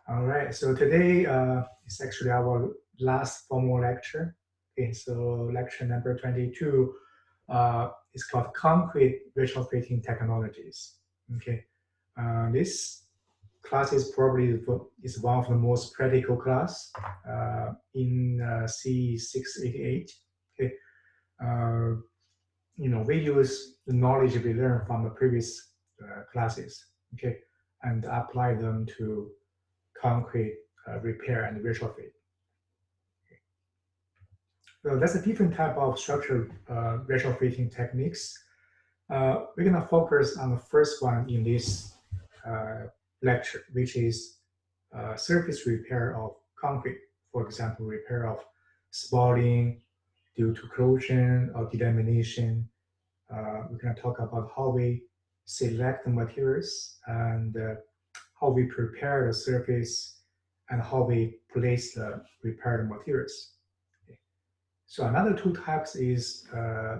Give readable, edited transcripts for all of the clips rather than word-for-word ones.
All right, so today is actually our last formal lecture. Okay, so lecture number 22 is called Concrete Retrofitting Technologies. Okay, this class is probably is one of the most practical class in CE688. Okay, uh, we use the knowledge we learned from the previous classes. Okay, and apply them to concrete repair and retrofit. So that's a different type of structural retrofitting techniques. We're gonna focus on the first one in this uh, lecture, which is surface repair of concrete. For example, repair of spalling due to corrosion or delamination. We're gonna talk about how we select the materials and how we prepare the surface and how we place the repaired materials. Okay. So another two types is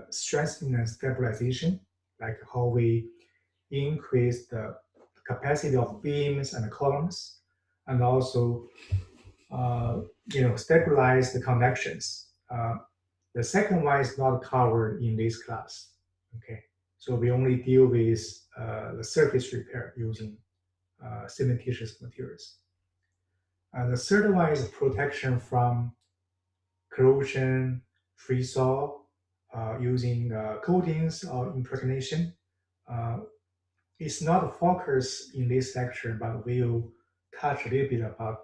strengthening and stabilization, like how we increase the capacity of beams and columns, and also stabilize the connections. The second one is not covered in this class. Okay, so we only deal with the surface repair using cementitious materials. The third one is protection from corrosion, freeze-thaw, using coatings or impregnation. Uh, it's not a focus in this lecture, but we'll touch a little bit about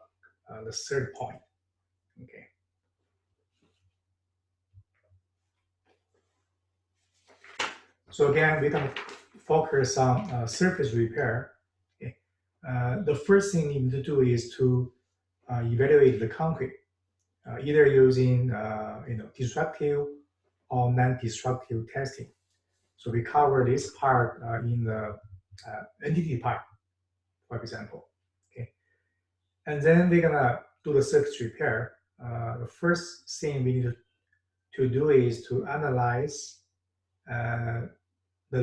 the third point. Okay. So again, we're going to focus on surface repair. Okay. The first thing you need to do is to evaluate the concrete, either using destructive or non-destructive testing. So we cover this part in the entity part, for example. Okay, and then we're gonna do the surface repair. The first thing we need to do is to analyze uh, the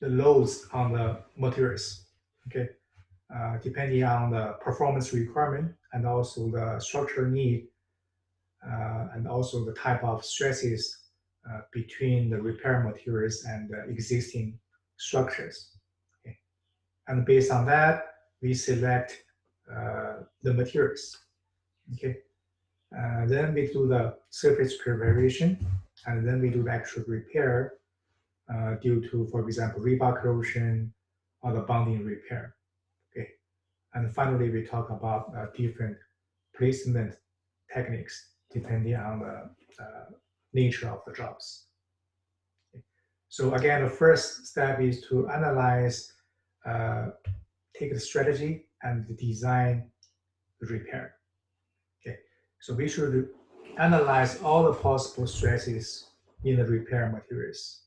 loads on the materials. Okay, depending on the performance requirement and also the structural need and also the type of stresses between the repair materials and the existing structures. Okay. And based on that, we select the materials. Okay. Then we do the surface preparation, and then we do the actual repair due to, for example, rebar corrosion or the bonding repair. Okay. And finally, we talk about different placement techniques depending on the nature of the jobs. Okay. So again, the first step is to analyze, take the strategy and design the repair. Okay. So we should analyze all the possible stresses in the repair materials.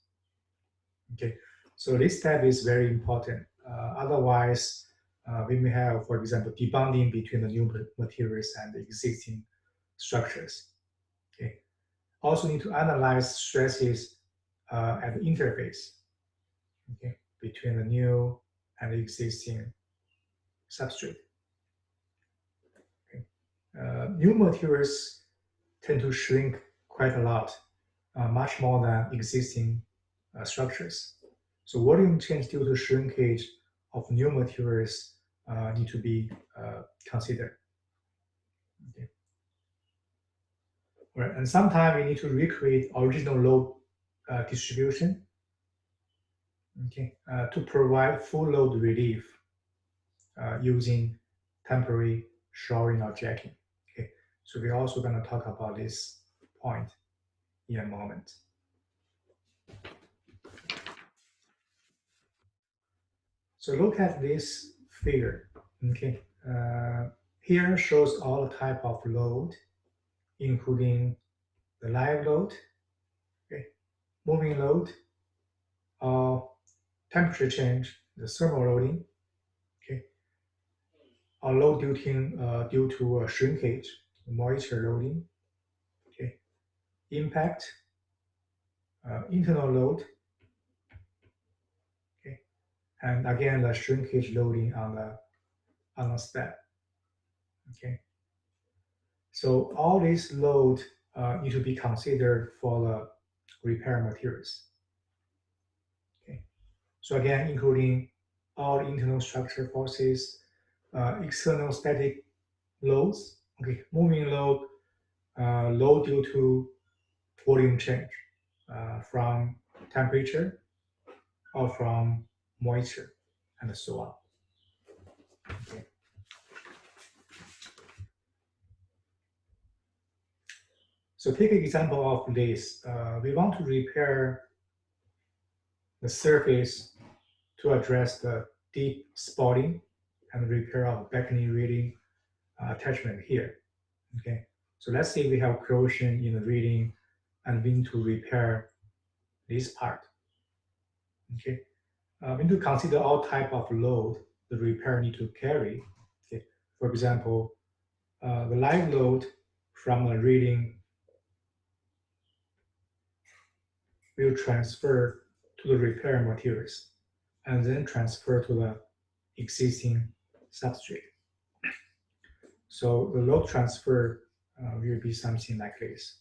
Okay. So this step is very important. Otherwise, we may have, for example, debonding between the new materials and the existing structures. Okay. Also need to analyze stresses at the interface, okay, between the new and the existing substrate. Okay. New materials tend to shrink quite a lot, much more than existing structures. So volume change due to shrinkage of new materials need to be considered. Okay. Right. And sometimes we need to recreate original load distribution, okay, to provide full load relief using temporary shoring or jacking. Okay, so we're also going to talk about this point in a moment. So look at this figure. Okay, here shows all type of load, including the live load, okay, moving load, temperature change, the thermal loading, okay, or load due to shrinkage, moisture loading, okay, impact, internal load, okay, and again the shrinkage loading on the on a step. Okay. So all these load need to be considered for the repair materials. Okay. So again, including all internal structure forces, external static loads, okay, moving load, load due to volume change from temperature or from moisture, and so on. Okay. So take an example of this. We want to repair the surface to address the deep spotting and repair of balcony reading attachment here. Okay, so let's say we have corrosion in the reading and we need to repair this part. Okay, we need to consider all type of load the repair need to carry. Okay, for example, the live load from the reading will transfer to the repair materials and then transfer to the existing substrate. So the load transfer will be something like this.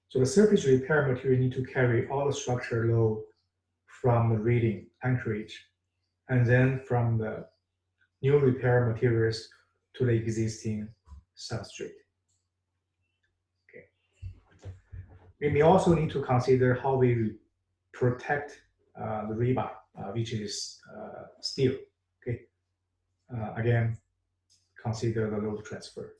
So the surface repair material need to carry all the structure load from the reading anchorage and then from the new repair materials to the existing substrate. Okay. We may also need to consider how we protect the rebar, which is steel. Okay. Again, consider the load transfer.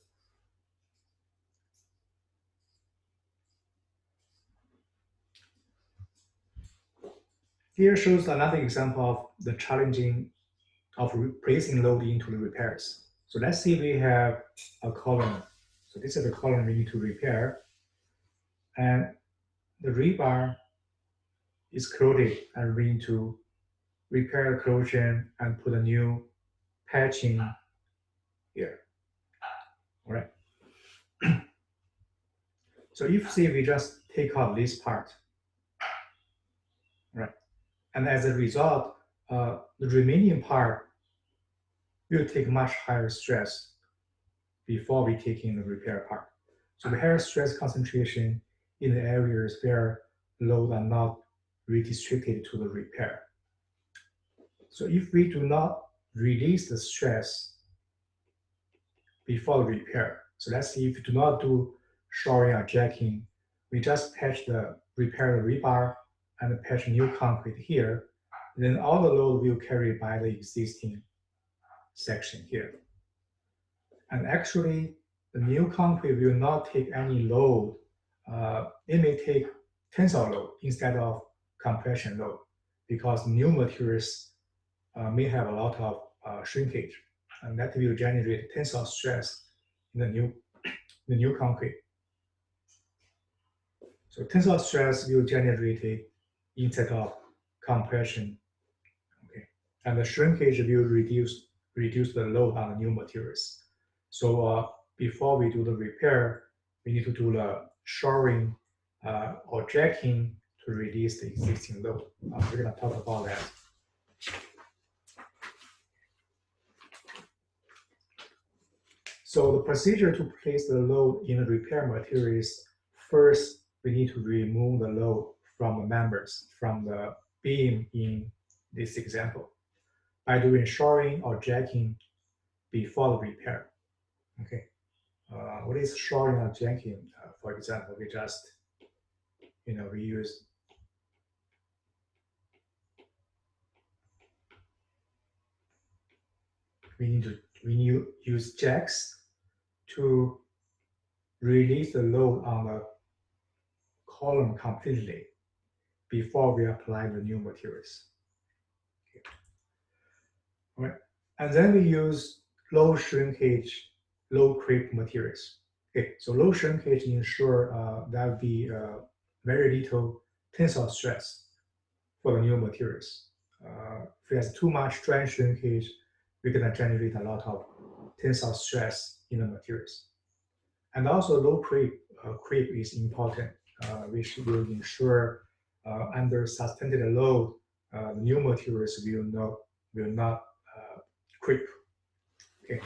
Here shows another example of the challenging of placing load into the repairs. So let's say we have a column. So this is the column we need to repair. And the rebar is corroded and we need to repair the corrosion and put a new patching here. All right. So if say we just take out this part, right, and as a result, the remaining part will take much higher stress before we take in the repair part. So the higher stress concentration in the areas where loads are not redistributed to the repair. So if we do not release the stress before the repair, so let's say if we do not do shoring or jacking, we just repair the rebar and patch new concrete here, then all the load will carry by the existing section here. And actually, the new concrete will not take any load. It may take tensile load instead of compression load because new materials may have a lot of shrinkage, and that will generate tensile stress in the new concrete. So tensile stress will generate it instead of compression. Okay, and the shrinkage will reduce the load on the new materials. So before we do the repair, we need to do the shoring or jacking to release the existing load. We're going to talk about that. So the procedure to place the load in the repair materials, first we need to remove the load from the members, from the beam in this example, by doing shoring or jacking before the repair. Okay, what is shoring or jacking? For example, we just, we use jacks to release the load on the column completely before we apply the new materials. Okay. All right, and then we use low shrinkage, low creep materials. Okay, so low shrinkage ensure there will be very little tensile stress for the new materials. If there's too much dry shrinkage, we're going to generate a lot of tensile stress in the materials. And also low creep is important, which will ensure under sustained load, new materials will not creep. Okay.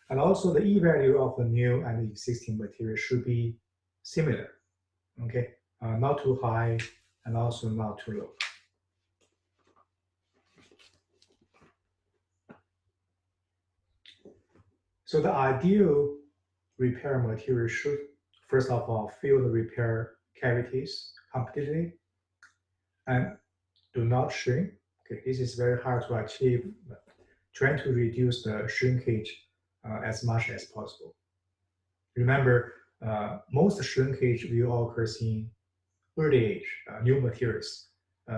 And also the E value of the new and existing material should be similar. Okay, not too high and also not too low. So the ideal repair material should, first of all, fill the repair cavities completely and do not shrink. Okay, this is very hard to achieve, trying to reduce the shrinkage as much as possible. Remember, most shrinkage will occur in early age, new materials.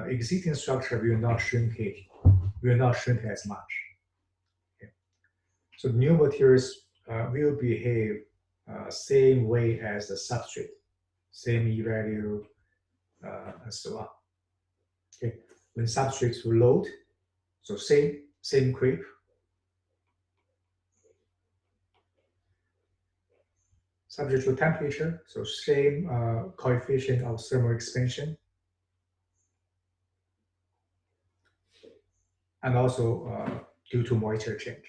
Existing structure will not shrink as much. Okay. So new materials will behave same way as the substrate, same E value, and so on. Okay. When substrates will load, so same creep. Subject to temperature, so same coefficient of thermal expansion. And also due to moisture change.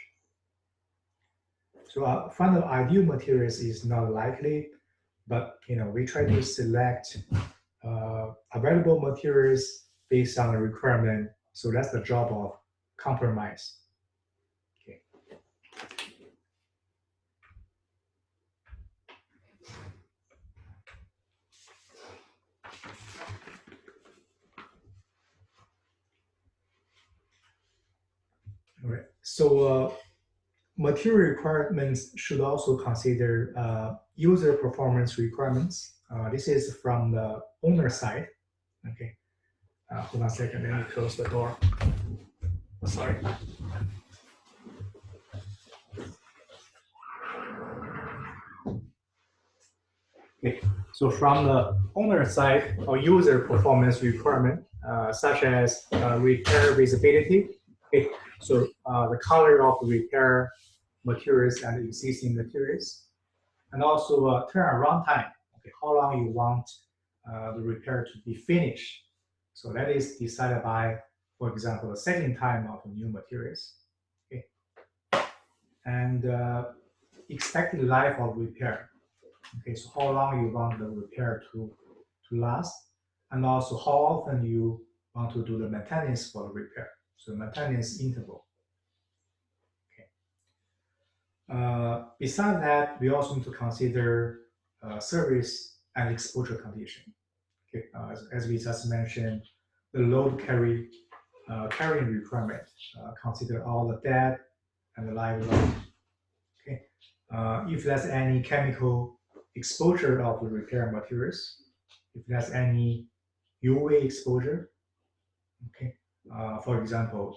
So find the ideal materials is not likely, but we try to select available materials based on the requirement. So that's the job of compromise. Okay. All right. So material requirements should also consider user performance requirements. This is from the owner side. Okay. Hold on a second. Let me close the door. Sorry. Okay. So from the owner side, or user performance requirement, such as repair visibility. Okay. So the color of the repair materials and existing materials, and also turnaround time. Okay, how long you want the repair to be finished. So that is decided by, for example, the setting time of new materials. Okay, and expected life of repair. Okay, so how long you want the repair to last, and also how often you want to do the maintenance for the repair. So maintenance interval. Besides that, we also need to consider service and exposure condition. Okay, as we just mentioned, the load carrying requirement. Consider all the dead and the live load. Okay, if there's any chemical exposure of the repair materials, if there's any UV exposure. Okay, for example,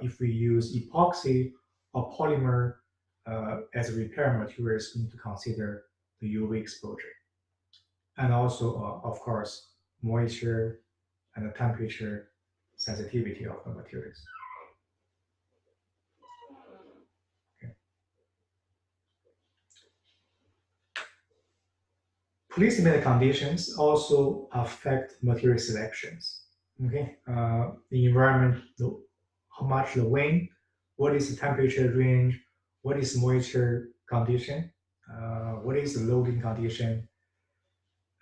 if we use epoxy or polymer as repair materials, we need to consider the UV exposure. And also, of course, moisture and the temperature sensitivity of the materials. Okay. Placement conditions also affect material selections. Okay, the environment, how much the wind, what is the temperature range, what is moisture condition, what is the loading condition,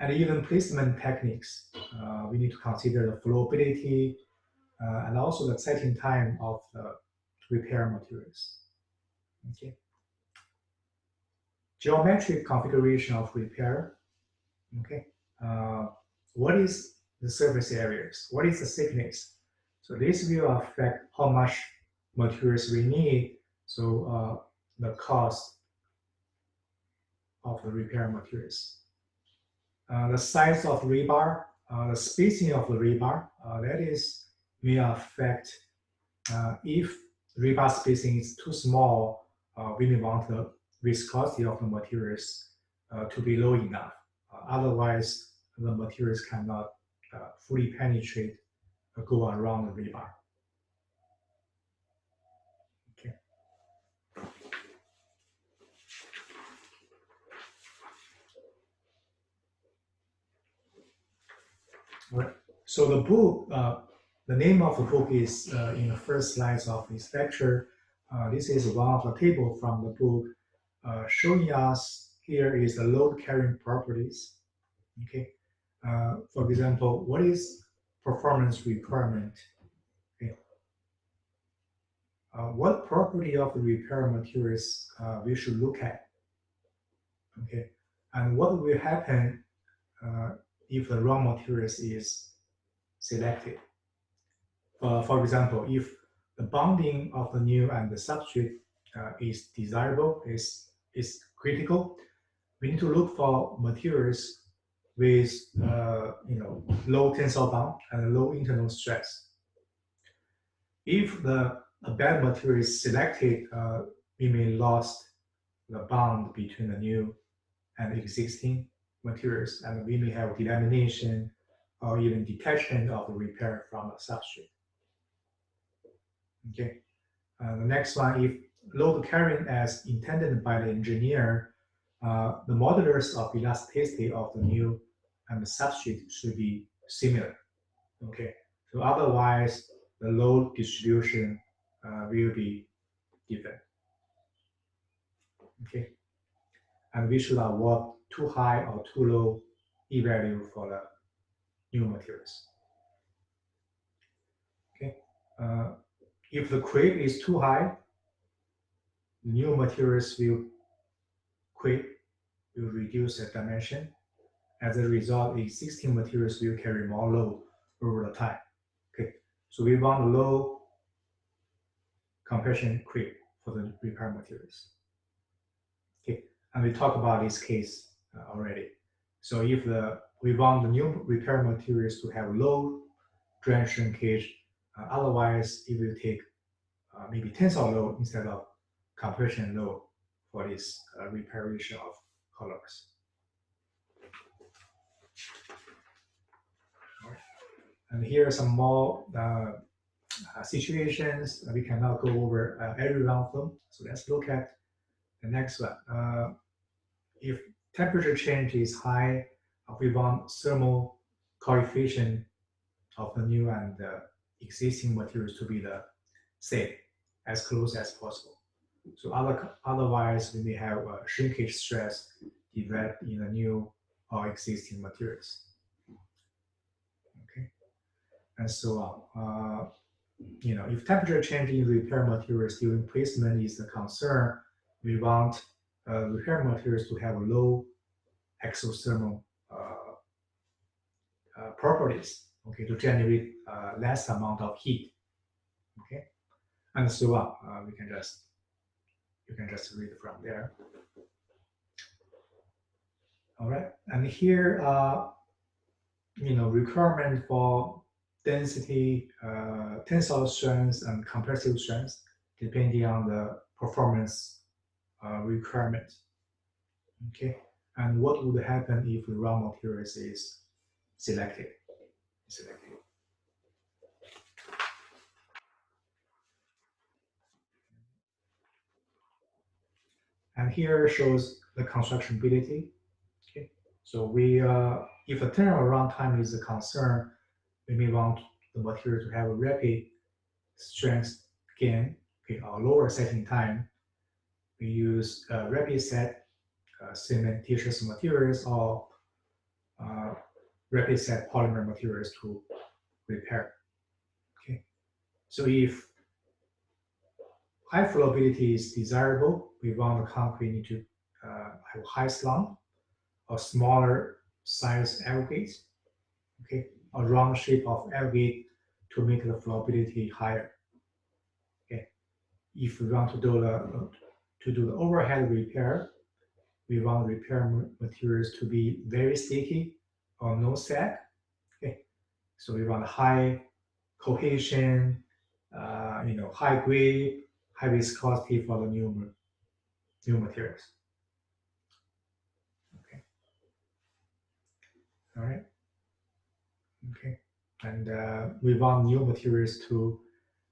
and even placement techniques. We need to consider the flowability and also the setting time of the repair materials. Okay. Geometric configuration of repair. Okay. What is the surface areas? What is the thickness? So this will affect how much materials we need. So the cost of the repair materials. The size of rebar, the spacing of the rebar, that is may affect if rebar spacing is too small, we may want the viscosity of the materials to be low enough. Otherwise, the materials cannot fully penetrate or go around the rebar. Okay. All right. So the book The name of the book is in the first slides of this lecture. This is one of the table from the book showing us here is the load carrying properties. Okay, for example, what is performance requirement? Okay, what property of the repair materials we should look at? Okay, and what will happen if the raw materials is selected? For example, if the bonding of the new and the substrate is desirable, is critical, we need to look for materials with low tensile bond and low internal stress. If a bad material is selected, we may lose the bond between the new and existing materials, and we may have delamination or even detachment of the repair from the substrate. Okay. The next one, if load carrying as intended by the engineer, the modulus of elasticity of the new and the substrate should be similar. Okay, so otherwise the load distribution will be different. Okay, and we should avoid too high or too low E value for the new materials. Okay, if the creep is too high, new materials will reduce the dimension. As a result, existing materials will carry more load over the time. Okay, so we want low compression creep for the repair materials. Okay, and we talked about this case already. So if we want the new repair materials to have low drain shrinkage, otherwise it will take maybe tensile load instead of compression load for this reparation of colors. And here are some more situations. We cannot go over every one of them. So let's look at the next one. If temperature change is high, we want thermal coefficient of the new and the existing materials to be the same, as close as possible. So otherwise, we may have a shrinkage stress developed in the new or existing materials. Okay, and so on. If temperature change in repair materials during placement is a concern, we want repair materials to have low exothermal properties, okay, to generate less amount of heat, okay, and so on. You can just read from there. All right, and here, requirement for density, tensile strength, and compressive strength, depending on the performance requirement. Okay, and what would happen if the raw materials is selected? And here shows the constructability. Okay, so we if the turnaround time is a concern, we may want the material to have a rapid strength gain, okay, or lower setting time. We use rapid set cementitious materials or rapid set polymer materials to repair. Okay, so if high flowability is desirable, we want the concrete need to have high slump or smaller size L gate, okay, a round shape of L gate to make the flowability higher. Okay, if we want to do the overhead repair, we want repair materials to be very sticky or no sag. Okay, so we want high cohesion, high grade, high viscosity for the new materials. Okay. All right. Okay. And we want new materials to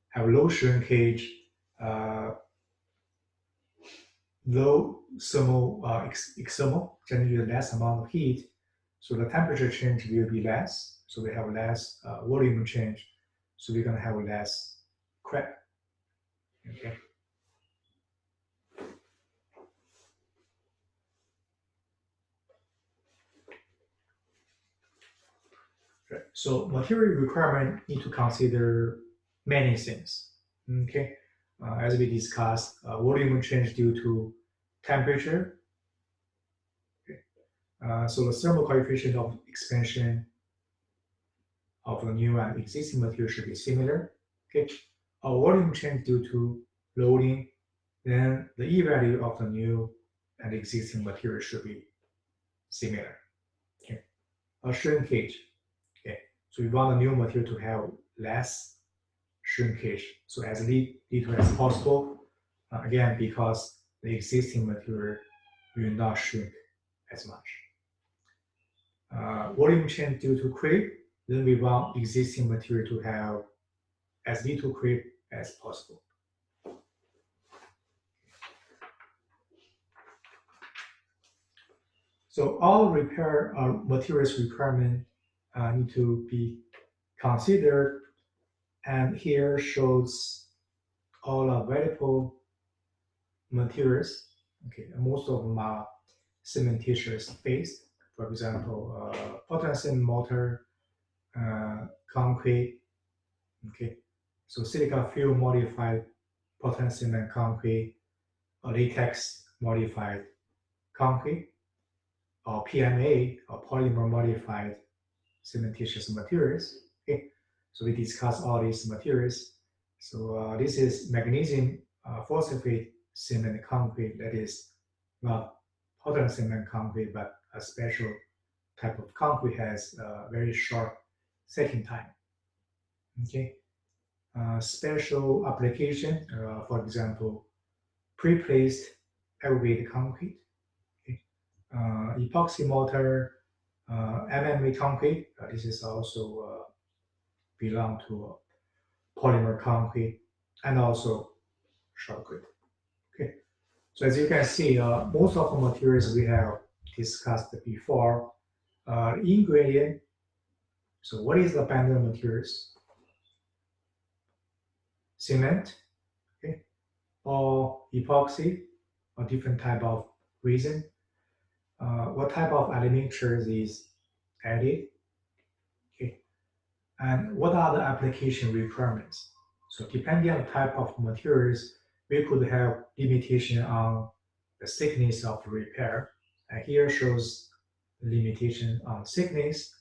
have low shrinkage, low thermal exthermal, generate less amount of heat, so the temperature change will be less. So we have less volume change so we're gonna have less crack. Okay. Right. So material requirement need to consider many things. Okay. As we discussed, volume change due to temperature. Okay. So the thermal coefficient of expansion of the new and existing material should be similar. Okay. A volume change due to loading, then the E value of the new and existing material should be similar. Okay. A shrinkage. Okay. So we want the new material to have less shrinkage, so as little as possible. Again, because the existing material will not shrink as much. Volume change due to creep, then we want existing material to have as little creep as possible. So all repair materials requirement need to be considered, and here shows all available materials. Okay, most of them are cementitious based. For example, potassium mortar, concrete. Okay, so silica fuel modified potassium and concrete, or latex modified concrete, or PMA, or polymer modified cementitious materials. Okay, so we discuss all these materials. So this is magnesium phosphate cement concrete, that is not potassium cement concrete, but a special type of concrete has a very short setting time. Okay, special application, for example, pre-placed aggregate concrete, okay? Epoxy mortar, MMA concrete. This is also belong to polymer concrete, and also shotcrete. Okay, so as you can see, most of the materials we have discussed before, ingredient. So what is the abandoned materials? Cement, okay, or epoxy, or different type of resin. What type of admixtures is added? Okay, and what are the application requirements? So depending on the type of materials, we could have limitation on the thickness of repair. And here shows the limitation on thickness,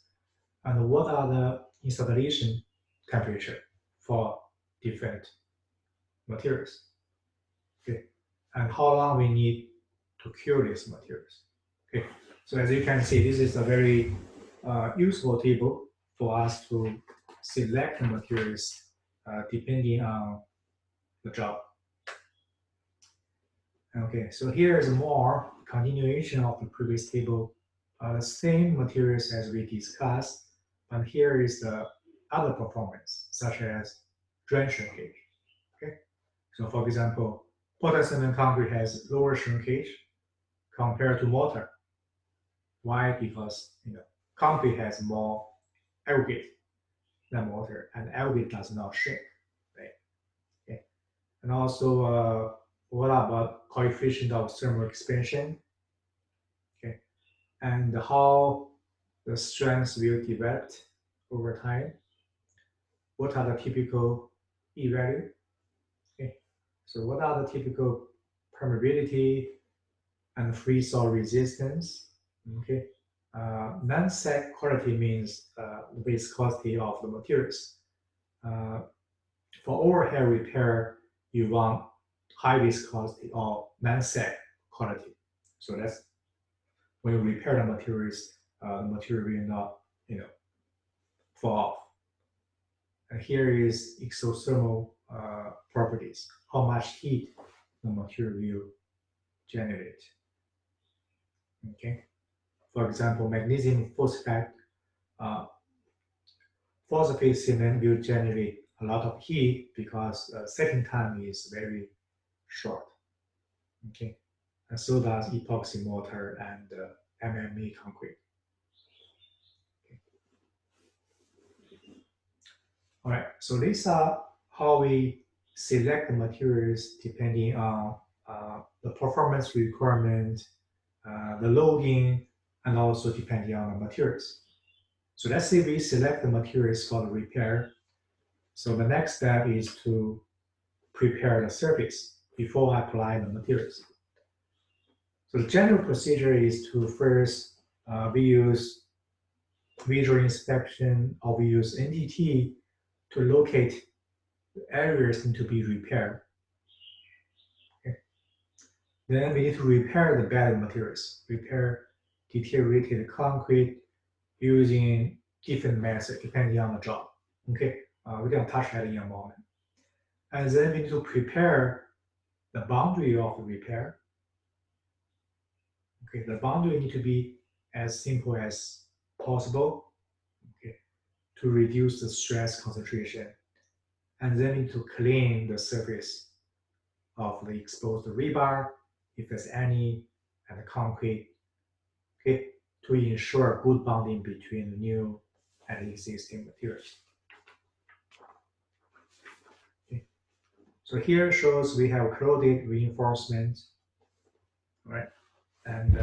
and what are the installation temperature for different materials. Okay, and how long we need to cure these materials. Okay, so as you can see, this is a very useful table for us to select the materials depending on the job. Okay, so here is more continuation of the previous table. The same materials as we discussed, but here is the other performance, such as drain shrinkage. Okay, so for example, potassium and concrete has lower shrinkage compared to mortar. Why? Because concrete has more aggregate than mortar, and aggregate does not shrink, right? Okay. And also, what about coefficient of thermal expansion? Okay, and how the strengths will develop over time. What are the typical E value? Okay, so what are the typical permeability and free sol resistance? Okay, non-sag quality means viscosity of the materials. For overhead repair, you want high viscosity or non-sag quality. So that's when you repair the materials will not, fall off. And here is exothermal properties, how much heat the material will generate. Okay, for example, magnesium phosphate phosphate cement will generate a lot of heat because setting time is very short. Okay, and so does epoxy mortar and MMA concrete. All right, so these are how we select the materials depending on the performance requirement, the loading, and also depending on the materials. So let's say we select the materials for the repair. So the next step is to prepare the surface before I apply the materials. So the general procedure is to first we use visual inspection or we use NDT to locate the areas need to be repaired. Okay. Then we need to repair the bad materials, repair deteriorated concrete using different methods depending on the job. Okay, we're gonna touch that in a moment. And then we need to prepare the boundary of the repair. Okay, the boundary need to be as simple as possible. Okay, to reduce the stress concentration, and then need to clean the surface of the exposed rebar, if there's any, and the concrete. Okay, to ensure good bonding between the new and existing materials. Okay. So here shows we have corroded reinforcement, right? And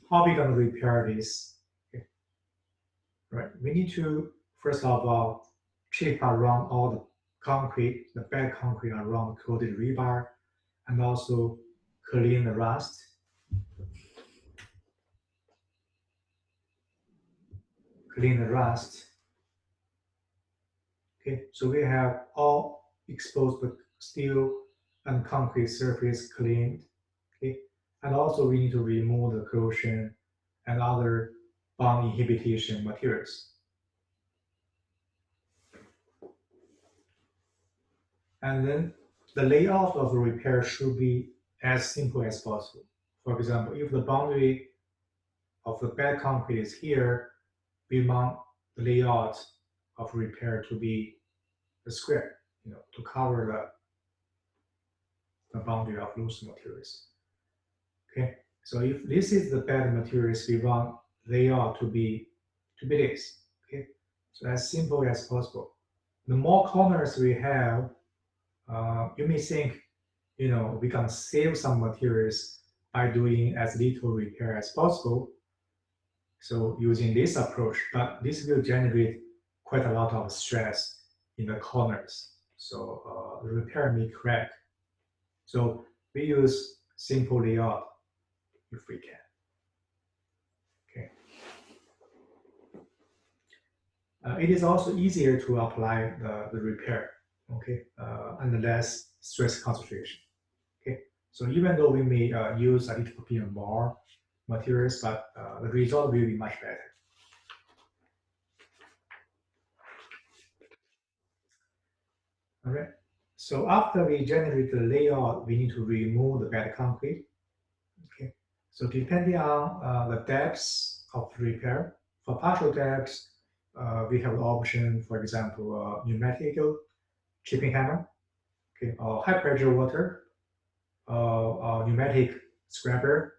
how we gonna repair this? Okay. Right, we need to first of all chip around all the concrete, the bad concrete around corroded rebar, and also clean the rust. Clean the rust. Okay, so we have all exposed steel and concrete surface cleaned. Okay, and also we need to remove the corrosion and other bond inhibition materials. And then the layout of the repair should be as simple as possible. For example, if the boundary of the bad concrete is here, we want the layout of repair to be the square, to cover the boundary of loose materials. Okay, so if this is the bad materials, we want layout to be this. Okay, so as simple as possible. The more corners we have, you may think, we can save some materials by doing as little repair as possible. So using this approach, but this will generate quite a lot of stress in the corners. So the repair may crack. So we use simple layout if we can. Okay. It is also easier to apply the repair, okay, and less stress concentration. Okay, so even though we may use a little bit more materials, but the result will be much better. All right. So after we generate the layout, we need to remove the bad concrete. Okay. So depending on the depths of the repair, for partial depths, we have the option, for example, pneumatic chipping hammer, okay, or high pressure water, or pneumatic scraper,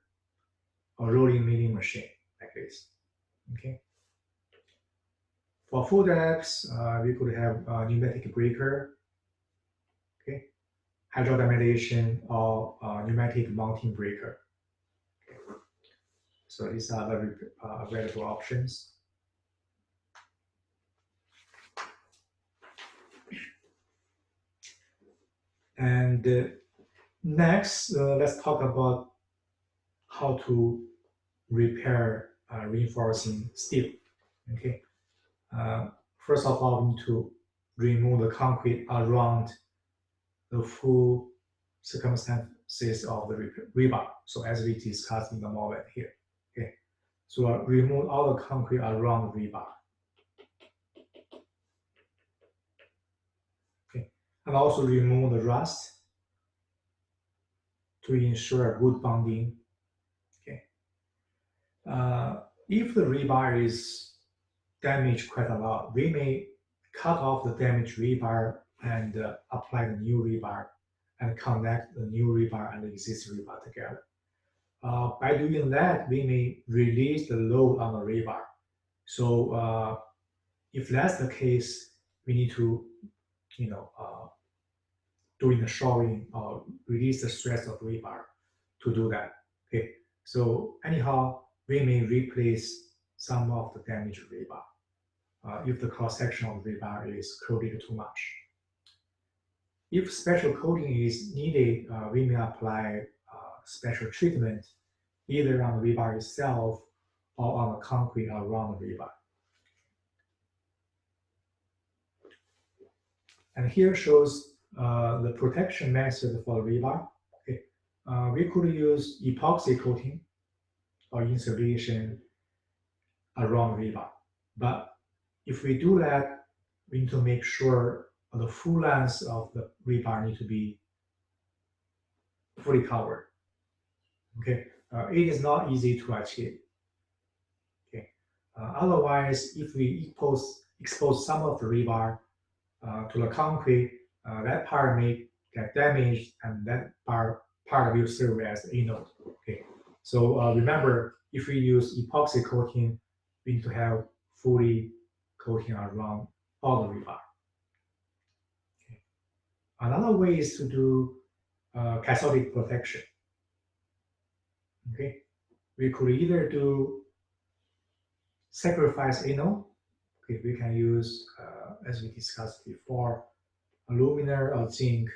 or rolling milling machine like this. Okay. For full depths, we could have pneumatic breaker, okay, hydrodamidation, or pneumatic mounting breaker. Okay. So these are the available options. And next, let's talk about how to repair reinforcing steel. Okay. First of all, we need to remove the concrete around the full circumstances of the rebar. So as we discussed in the moment here. Okay. So remove all the concrete around the rebar. Okay. And also remove the rust to ensure good bonding. Okay. If the rebar is damaged quite a lot, we may cut off the damaged rebar and apply the new rebar and connect the new rebar and the existing rebar together. By doing that, we may release the load on the rebar. So if that's the case, we need to, doing the shoring or release the stress of rebar to do that. Okay, so anyhow, we may replace some of the damaged rebar if the cross section of the rebar is corroded too much. If special coating is needed, we may apply special treatment either on the rebar itself or on the concrete around the rebar. And here shows the protection method for the rebar. Okay. We could use epoxy coating or insulation around the rebar. But if we do that, we need to make sure the full length of the rebar need to be fully covered. Okay, it is not easy to achieve. Okay, otherwise, if we expose some of the rebar to the concrete, that part may get damaged, and that part will serve as anode. Okay, so remember, if we use epoxy coating, we need to have fully coating around all the rebar. Okay. Another way is to do cathodic protection. Okay, we could either do sacrifice anode. Okay, we can use, as we discussed before, aluminum or zinc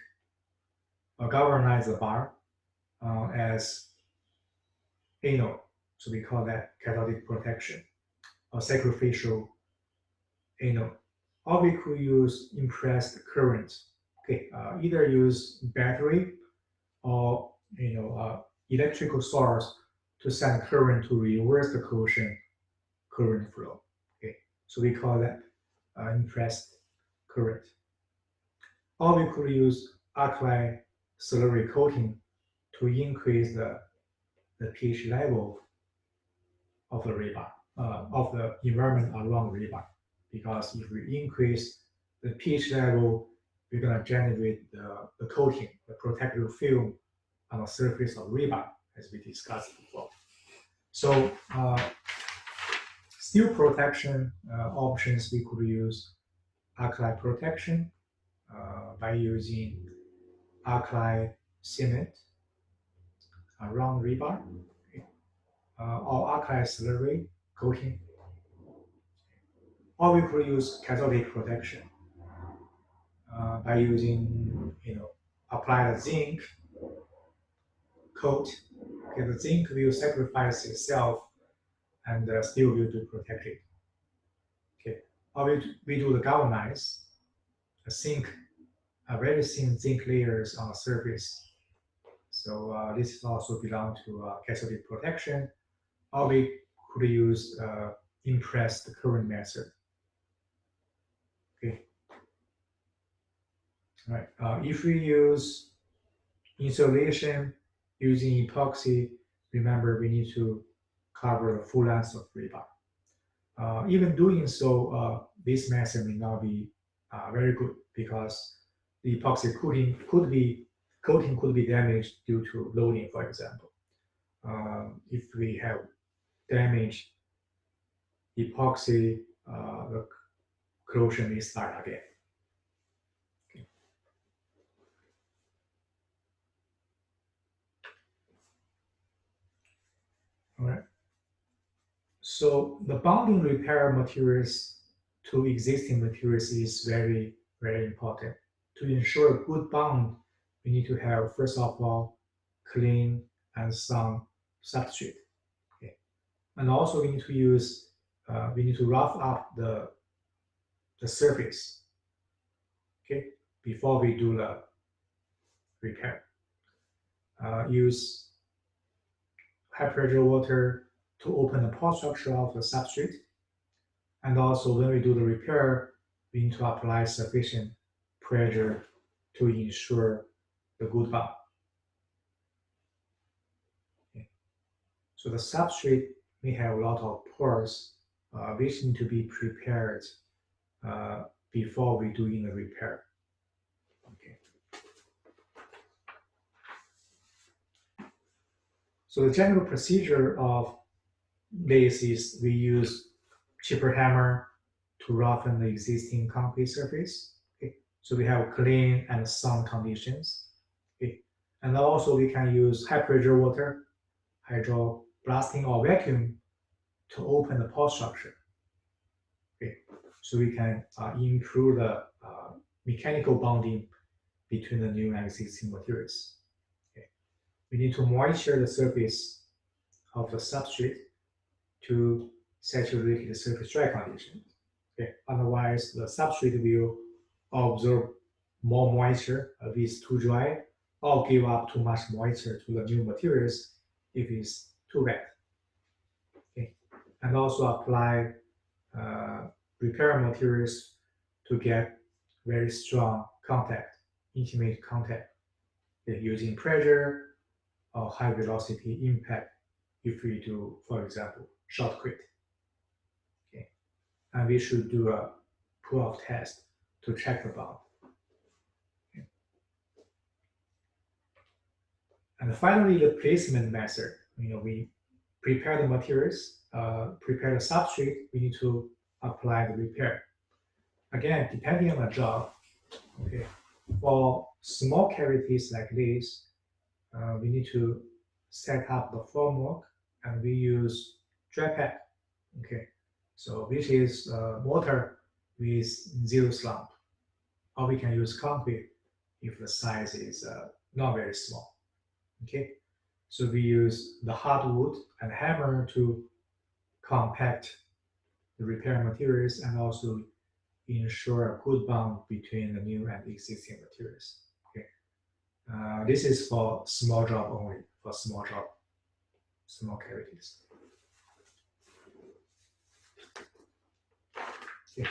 or galvanize the bar as anode. So we call that cathodic protection or sacrificial anode. Or we could use impressed current. Okay, either use battery or electrical source to send current to reverse the corrosion current flow. Okay, so we call that impressed current. Or we could use alkali slurry coating to increase the pH level of the rebar, of the environment around the rebar. Because if we increase the pH level, we're going to generate the coating, the protective film on the surface of rebar, as we discussed before. So steel protection options, we could use alkali protection by using alkali cement around rebar, okay. Or alkali slurry coating. Or we could use cathodic protection by using, apply the zinc coat. Okay, the zinc will sacrifice itself and the steel will be protected. Okay, or we do the galvanize, very thin zinc layers on the surface. So this is also belong to cathodic protection. Or we could use impressed current method. Okay. All right. If we use insulation using epoxy, remember we need to cover the full length of rebar. Even doing so, this method may not be very good because the epoxy coating could be damaged due to loading, for example. If we have damaged epoxy, the corrosion may start again. Okay. All right. So the bonding repair materials to existing materials is very, very important. To ensure a good bond, we need to have, first of all, clean and sound substrate. Okay. And also we need to rough up the surface, okay, before we do the repair. Use high pressure water to open the pore structure of the substrate. And also when we do the repair, we need to apply sufficient pressure to ensure the good bond. Okay. So the substrate may have a lot of pores which need to be prepared before we do the repair. Okay. So the general procedure of this is we use chipper hammer to roughen the existing concrete surface. Okay. So we have clean and sound conditions. Okay. And also we can use high pressure water, hydroblasting or vacuum to open the pore structure. Okay. So we can improve the mechanical bonding between the new and existing materials. Okay. We need to moisture the surface of the substrate to saturate the surface dry condition. Okay. Otherwise, the substrate will absorb more moisture if it's too dry, or give up too much moisture to the new materials if it's too wet. Okay. And also apply repair materials to get very strong contact, intimate contact, using pressure or high velocity impact if we do, for example, shotcrete. Okay. And we should do a pull-off test to check the bond. Okay. And finally, the placement method. We prepare the materials, prepare the substrate, we need to apply the repair. Again, depending on the job, okay, for small cavities like this, we need to set up the formwork, and we use dry pack, okay, so which is mortar with zero slump, or we can use concrete if the size is not very small, okay. So we use the hardwood and hammer to compact the repair materials and also ensure a good bond between the new and existing materials. Okay, this is for small job only, for small job, small cavities. Okay.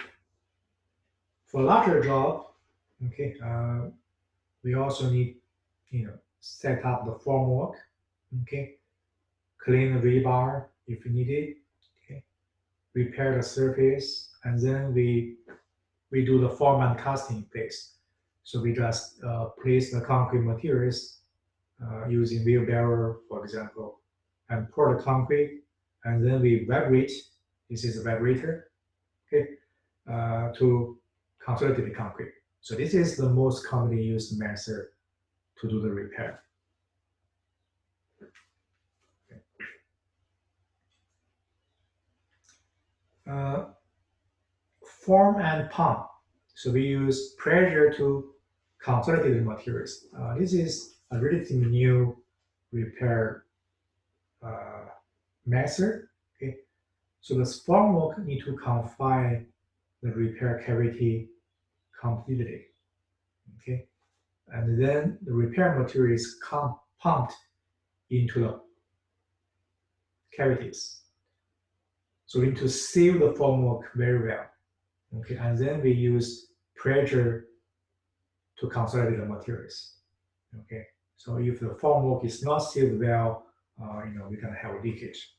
For larger job, okay, we also need, set up the formwork, okay, clean the rebar if needed, okay, repair the surface, and then we do the form and casting place. So we just place the concrete materials using wheelbarrow, for example, and pour the concrete, and then we vibrate. This is a vibrator, okay, to consolidate the concrete. So this is the most commonly used method to do the repair. Form and pump. So we use pressure to consolidate the materials. This is a relatively new repair method. Okay, so the formwork need to confine the repair cavity completely. Okay, and then the repair material is pumped into the cavities. So we need to seal the formwork very well. Okay, and then we use pressure to consolidate the materials. Okay, so if the formwork is not sealed well, we're gonna have a leakage.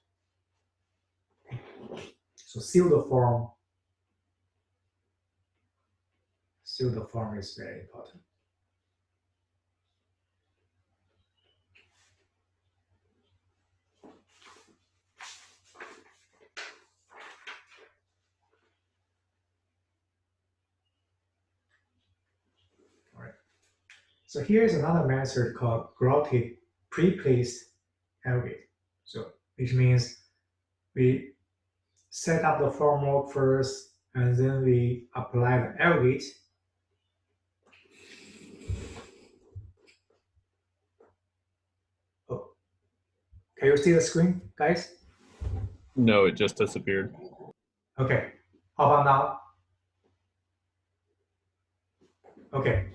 So seal the form. Seal the form is very important. All right. So here's another method called grotted pre-placed aggregate. So which means we set up the formwork first, and then we apply the aggregate. Oh, can you see the screen, guys? No, it just disappeared. Okay, how about now? Okay,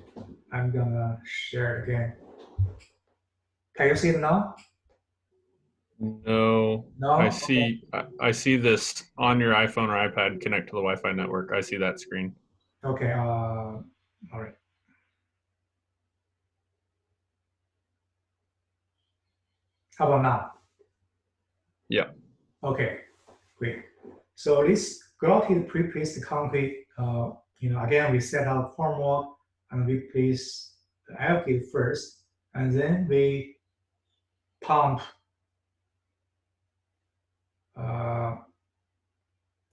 I'm gonna share it again. Can you see it now? No. No? I see. I see this on your iPhone or iPad connect to the Wi-Fi network. I see that screen. Okay. All right. How about now? Yeah. Okay, great. So this grotted pre-placed concrete, again, we set up formwork and we place the aggregate first, and then we pump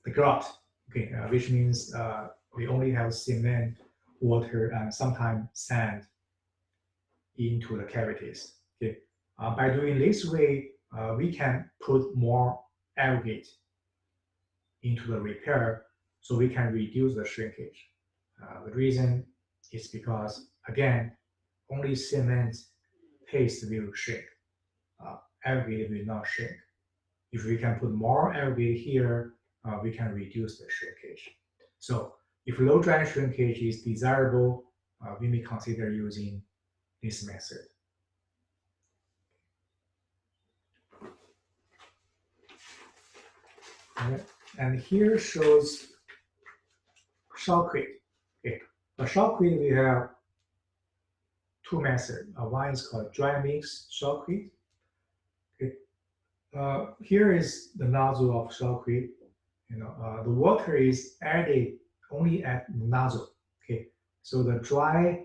the grot, Okay, which means we only have cement, water, and sometimes sand into the cavities. Okay, by doing this way, we can put more aggregate into the repair, so we can reduce the shrinkage. The reason is because, again, only cement paste will shrink. Aggregate will not shrink. If we can put more aggregate here, we can reduce the shrinkage. So if low dry shrinkage is desirable, we may consider using this method. Right. And here shows shotcrete. Okay, for shotcrete we have two methods. One is called dry mix shotcrete. Okay. Here is the nozzle of shotcrete. The water is added only at the nozzle. Okay, so the dry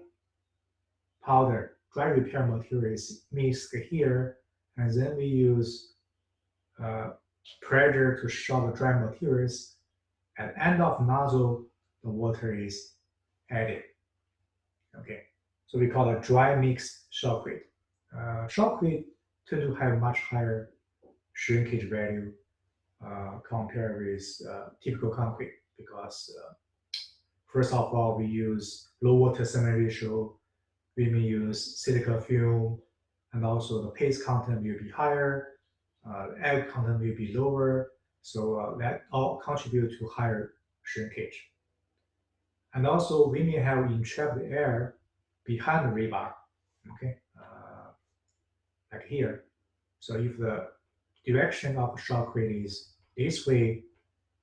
powder, dry repair material is mixed here, and then we use pressure to shot the dry materials. At the end of nozzle, the water is added. Okay, so we call it dry mix shotcrete. Shotcrete tend to have much higher shrinkage value compared with typical concrete because first of all, we use low water cement ratio, we may use silica film, and also the paste content will be higher, egg content will be lower, so that all contribute to higher shrinkage. And also, we may have entrapped air behind the rebar, okay, like here. So if the direction of shotcrete is this way,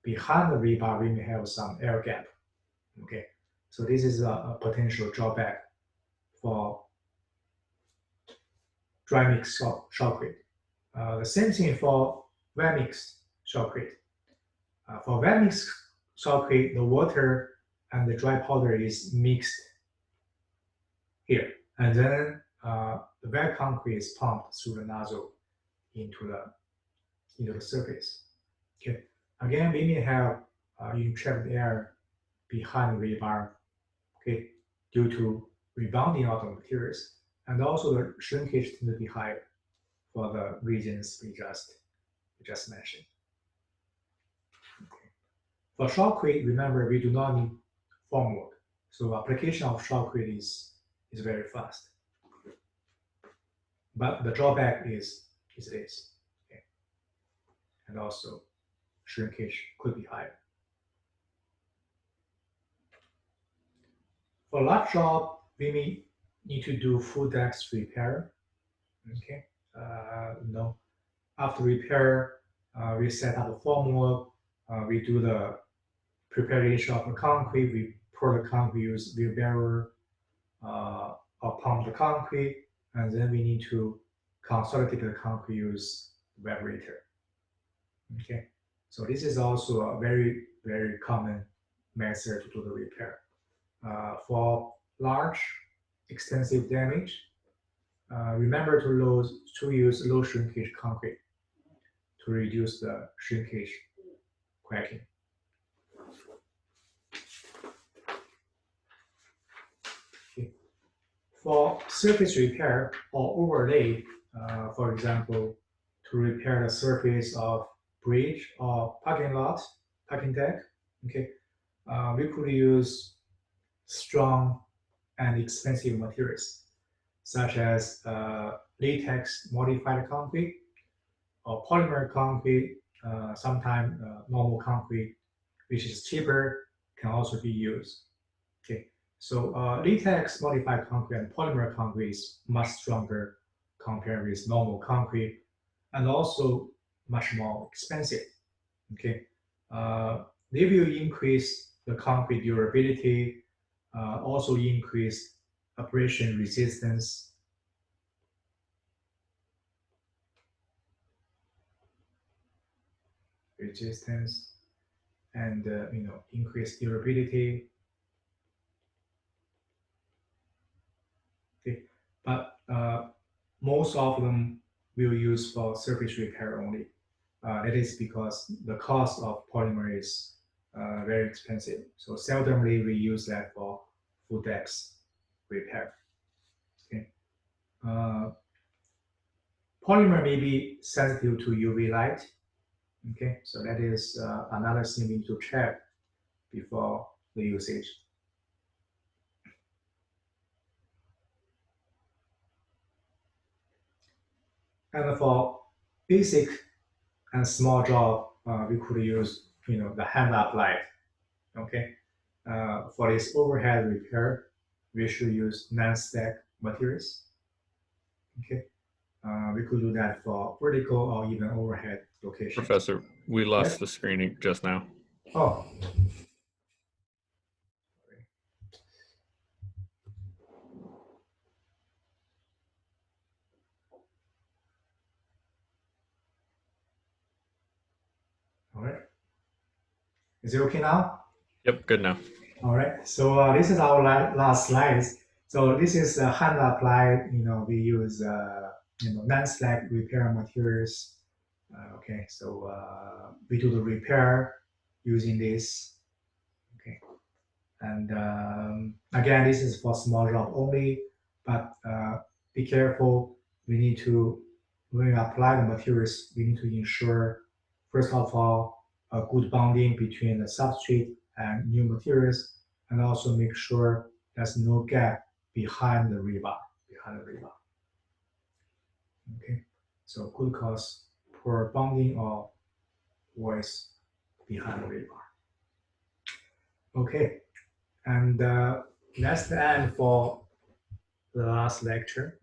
behind the rebar, we may have some air gap, okay. So this is a potential drawback for dry mix shotcrete. The same thing for wet mix shotcrete. For wet mix shotcrete, the water and the dry powder is mixed here, and then the wet concrete is pumped through the nozzle into the surface. Okay. Again, we may have entrapped air behind the rebar, okay, due to rebounding of the materials, and also the shrinkage tends to be higher for the reasons we just mentioned. Okay. For shotcrete, remember we do not need formwork, so application of shotcrete is very fast. But the drawback is this, okay, and also shrinkage could be higher. For large job, we may need to do full depth repair. Okay, after repair, we set up a formwork. We do the preparation of the concrete. We pour the concrete, use wheelbarrow, or pump the concrete, and then we need to consolidate the concrete use vibrator. Okay, so this is also a very, very common method to do the repair. For large, extensive damage, remember to use low shrinkage concrete to reduce the shrinkage cracking. Okay. For surface repair or overlay, for example, to repair the surface of bridge or parking deck, okay, we could use strong and expensive materials such as latex modified concrete or polymer concrete, sometimes normal concrete, which is cheaper, can also be used. Okay, so latex modified concrete and polymer concrete is much stronger compared with normal concrete, and also much more expensive. Okay, they will increase the concrete durability, also increase abrasion resistance. And increase durability. Okay, but most of them will use for surface repair only. That is because the cost of polymer is very expensive. So seldomly we use that for full depth repair. Okay. Polymer may be sensitive to UV light. Okay, so that is another thing we need to check before the usage. And for basic and small job, we could use the hand up light. Okay, for this overhead repair, we should use non-stack materials. Okay, we could do that for vertical or even overhead locations. Professor, we lost Yes? the screening just now. Oh. All right. Is it okay now? Yep, good now. All right. So this is our last slides. So this is hand applied. We use non-slack repair materials. Okay. So we do the repair using this. Okay. And again, this is for small job only, but be careful. We need to, when we apply the materials, we need to ensure, first of all, a good bonding between the substrate and new materials, and also make sure there's no gap behind the rebar. Okay, so could cause poor bonding or voids behind the rebar. Okay, and that's the end for the last lecture.